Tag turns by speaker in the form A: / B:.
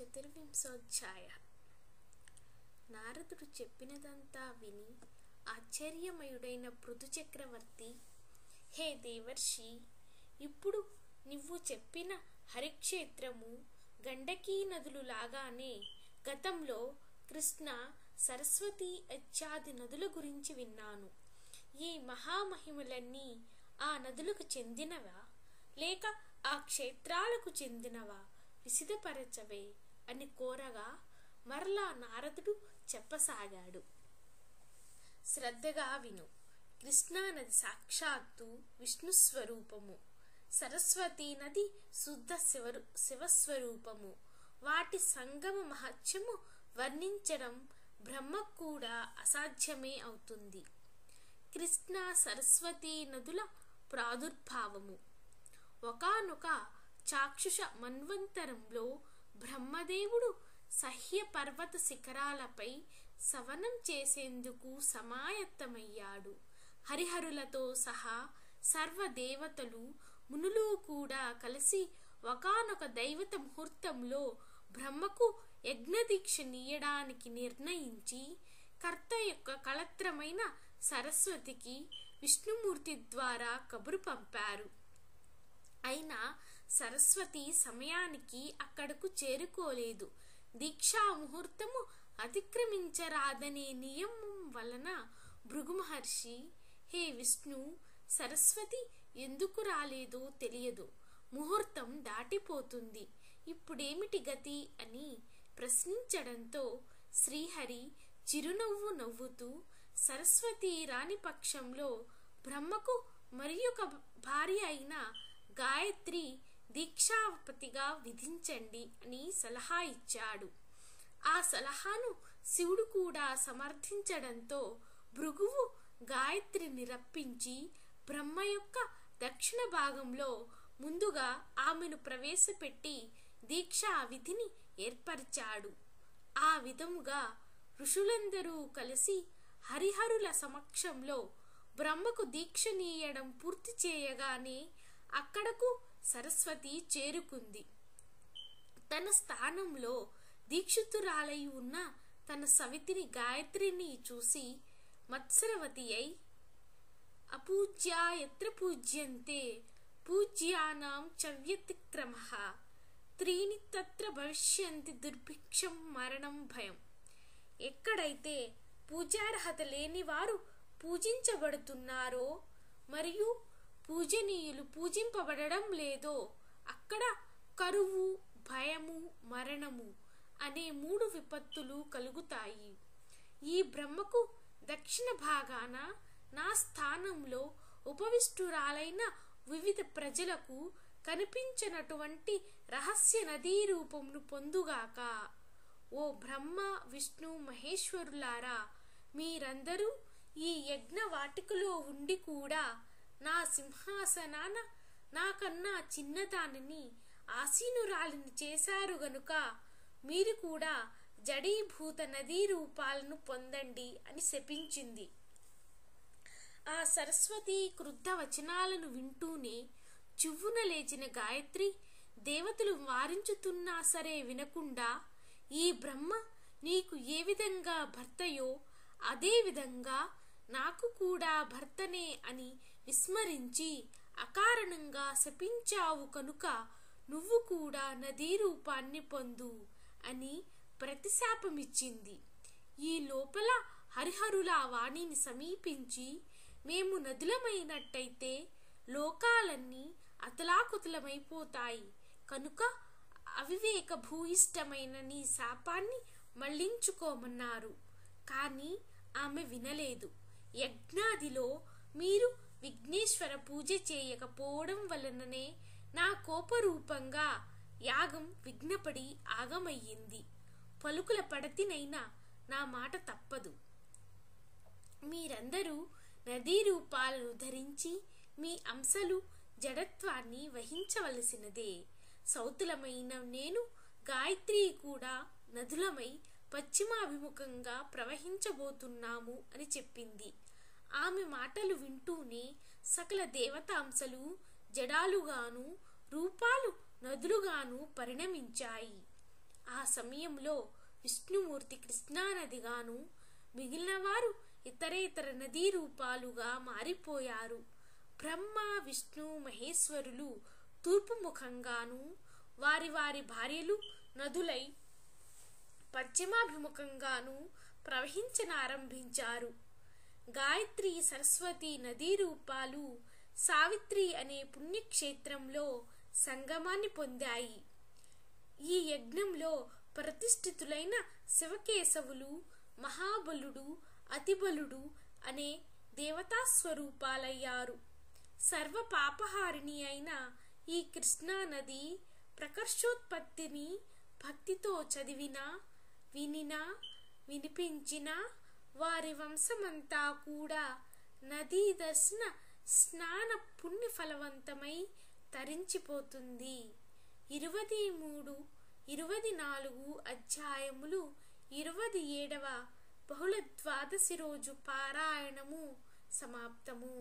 A: చతుర్వింశోధ్యాయ. నారదుడు చెప్పినదంతా విని ఆశ్చర్యమయుడైన పృథు చక్రవర్తి, హే దేవర్షి, ఇప్పుడు నువ్వు చెప్పిన హరిక్షేత్రము, గండకీ నదులు లాగానే గతంలో కృష్ణ, సరస్వతి ఇత్యాది నదుల గురించి విన్నాను. ఈ మహామహిమలన్నీ ఆ నదులకు చెందినవా లేక ఆ క్షేత్రాలకు చెందినవా విశదపరచవే అని కోరగా మరలా నారదుడు చెప్పసాగాడు. శ్రద్ధగా విను. కృష్ణానది సాక్షాత్తు విష్ణు స్వరూపము, సరస్వతీ నది శుద్ధ శివస్వరూపము. వాటి సంగమ మహత్యము వర్ణించడం బ్రహ్మకు కూడా అసాధ్యమే అవుతుంది. కృష్ణ సరస్వతీ నదుల ప్రాదుర్భావము. ఒకానొక చాక్షుష మన్వంతరంలో బ్రహ్మదేవుడు సహ్య పర్వత శిఖరాలపై సవనం చేసేందుకు సమాయత్తమయ్యాడు. హరిహరులతో సహా సర్వదేవతలు, మునులు కూడా కలిసి ఒకానొక దైవత ముహూర్తంలో బ్రహ్మకు యజ్ఞదీక్ష నీయడానికి నిర్ణయించి కర్త యొక్క కళత్రమైన సరస్వతికి విష్ణుమూర్తి ద్వారా కబురు పంపారు. అయినా సరస్వతి సమయానికి అక్కడకు చేరుకోలేదు. దీక్షా ముహూర్తము అతిక్రమించరాదనే నియమం వలన భృగు మహర్షి, హే విష్ణు, సరస్వతి ఎందుకు రాలేదో తెలియదు, ముహూర్తం దాటిపోతుంది, ఇప్పుడేమిటి గతి అని ప్రశ్నించడంతో శ్రీహరి చిరునవ్వు నవ్వుతూ, సరస్వతి రాని పక్షంలో బ్రహ్మకు మరి ఒక భార్య అయిన గాయత్రి దీక్షాపతిగా విధించండి అని సలహా ఇచ్చాడు. ఆ సలహాను శివుడు కూడా సమర్థించడంతో భృగువు గాయత్రిని రప్పించి బ్రహ్మ యొక్క దక్షిణ భాగంలో ముందుగా ఆమెను ప్రవేశపెట్టి దీక్షా విధిని ఏర్పరిచాడు. ఆ విధముగా ఋషులందరూ కలిసి హరిహరుల సమక్షంలో బ్రహ్మకు దీక్ష నీయడం పూర్తి చేయగానే అక్కడకు సరస్వతి చేరుకుంది. తన స్థానంలో దీక్షితురాలై ఉన్న తన సవితిని గాయత్రిని చూసి మత్సరవతి అయి, అపూజ్యా యత్ర పూజ్యంతే పూజ్యానాం చవ్యతిక్రమః త్రీణి తత్ర భవిష్యంతి దుర్భిక్షం మరణం భయం. ఎక్కడైతే పూజార్హత లేని వారు పూజించబడుతున్నారో మరియు పూజనీయులు పూజింపబడడం లేదో అక్కడ కరువు, భయము, మరణము అనే 3 విపత్తులు కలుగుతాయి. ఈ బ్రహ్మకు దక్షిణ భాగాన నా స్థానంలో ఉపవిష్టురాలైన వివిధ ప్రజలకు కనిపించినటువంటి రహస్య నదీ రూపమును పొందుగాక. ఓ బ్రహ్మ, విష్ణు, మహేశ్వరులారా, మీరందరూ ఈ యజ్ఞ వాటికలో ఉండి కూడా నా సింహాసనాన నాకన్నా చిన్నదానిని ఆసీనురాలిని చేశారు గనుక మీరు కూడా జడీభూత నదీ రూపాలను పొందండి అని శపించింది. ఆ సరస్వతి క్రుద్ధ వచనాలను వింటూనే చువ్వున లేచిన గాయత్రి దేవతలు వారించుతున్నా సరే వినకుండా, ఈ బ్రహ్మ నీకు ఏ విధంగా భర్తయో అదే విధంగా నాకు కూడా భర్తనే అని విస్మరించి అకారణంగా శపించావు కనుక నువ్వు కూడా నదీ రూపాన్ని పొందు అని ప్రతిశాపమిచ్చింది. ఈ లోపల హరిహరుల వాణిని సమీపించి, మేము నదులమైనట్టయితే లోకాలన్నీ అతలాకుతలమైపోతాయి కనుక అవివేక భూయిష్టమైన నీ శాపాన్ని మళ్లించుకోమన్నారు. కానీ ఆమె వినలేదు. యజ్ఞాదిలో మీరు విఘ్నేశ్వర పూజ చేయకపోవడం వలననే నా కోపరూపంగా యాగం విఘ్నపడి ఆగమయ్యింది. పలుకుల పడతినైనా నా మాట తప్పదు. మీరందరూ నదీ రూపాలను ధరించి మీ అంశలు జడత్వాన్ని వహించవలసినదే. సౌతులమైన నేను, గాయత్రి కూడా నదులమై పశ్చిమాభిముఖంగా ప్రవహించబోతున్నాము అని చెప్పింది. ఆమె మాటలు వింటూనే సకల దేవతాంశలు జడాలుగాను రూపాలు నదులుగాను పరిణమించాయి. ఆ సమయంలో విష్ణుమూర్తి కృష్ణానదిగాను, మిగిలిన వారు ఇతరేతర నదీ రూపాలుగా మారిపోయారు. బ్రహ్మ, విష్ణు, మహేశ్వరులు తూర్పు ముఖంగాను, వారి వారి భార్యలు నదులై పశ్చిమాభిముఖంగాను ప్రవహించనారంభించారు. గాయత్రి, సరస్వతి నదీ రూపాలు సావిత్రి అనే పుణ్యక్షేత్రంలో సంగమాన్ని పొందాయి. ఈ యజ్ఞంలో ప్రతిష్ఠితులైన శివకేశవులు, మహాబలుడు, అతిబలుడు అనే దేవతా స్వరూపాలయ్యారు. సర్వ పాపహారిణి అయిన ఈ కృష్ణా నది ప్రకర్షోత్పత్తిని భక్తితో చదివినా, వినినా, వినిపించినా వారి వంశమంతా కూడా నదీ దర్శన స్నాన పుణ్య ఫలవంతమై తరించిపోతుంది. 23, 24 అధ్యాయములు 27వ బహుళ ద్వాదశి రోజు పారాయణము సమాప్తము.